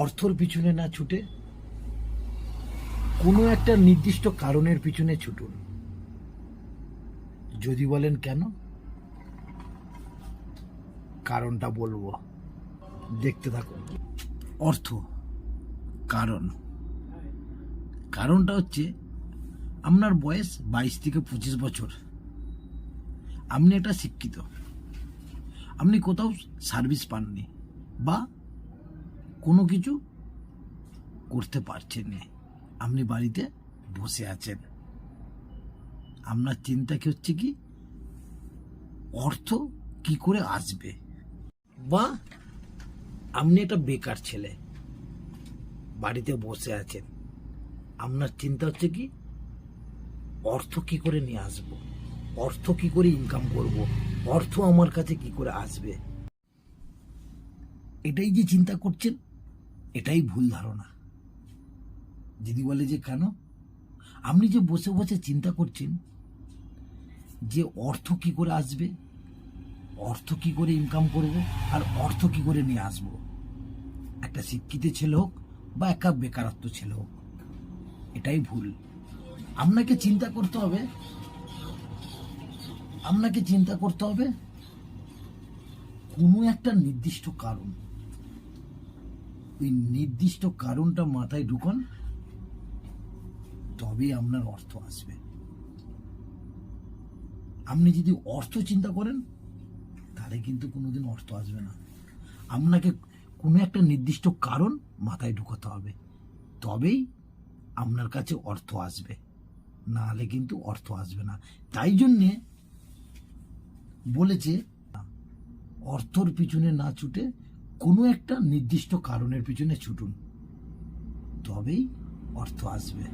অর্থর পিছনে না ছুটে কোনো একটা নির্দিষ্ট কারণের পিছনে ছুটুন। যদি বলেন কেন, কারণটা বলবো, দেখতে থাকুন। অর্থ কারণটা হচ্ছে আপনার বয়স 22 থেকে 25 বছর, আপনি একটা শিক্ষিত, আপনি কোথাও সার্ভিস পাননি বা কোনো কিছু করতে পারছেন না, আপনি বাড়িতে বসে আছেন। আপনার চিন্তা কি হচ্ছে কি অর্থ কি করে আসবে, বা আপনি একটা বেকার ছেলে বাড়িতে বসে আছেন, আপনার চিন্তা হচ্ছে কি অর্থ কি করে নিয়ে আসবো, অর্থ কি করে ইনকাম করব, অর্থ আমার কাছে কি করে আসবে। এটাই যে চিন্তা করছেন, এটাই ভুল ধারণা। যদি বলে যে কেন, আপনি যে বসে বসে চিন্তা করছেন যে অর্থ কি করে আসবে, অর্থ কি করে ইনকাম করব, আর অর্থ কি করে নিয়ে আসব, একটা শিক্ষিত ছেলে হোক বা একটা বেকারত্ব ছেলে হোক, এটাই ভুল। আপনাকে চিন্তা করতে হবে, কোনো একটা নির্দিষ্ট কারণ, ওই নির্দিষ্ট কারণটা মাথায় ঢুকান, তবেই আপনার অর্থ আসবে। আপনি যদি অর্থ চিন্তা করেন তাহলে কিন্তু কোনোদিন অর্থ আসবে না। আপনাকে কোনো একটা নির্দিষ্ট কারণ মাথায় ঢুকাতে হবে, তবেই আপনার কাছে অর্থ আসবে, না হলে কিন্তু অর্থ আসবে না। তাই জন্যে বলেছে অর্থর পিছনে না ছুটে কোনো একটা নির্দিষ্ট কারণের পিছনে ছুটুন, তবেই অর্থ আসবে।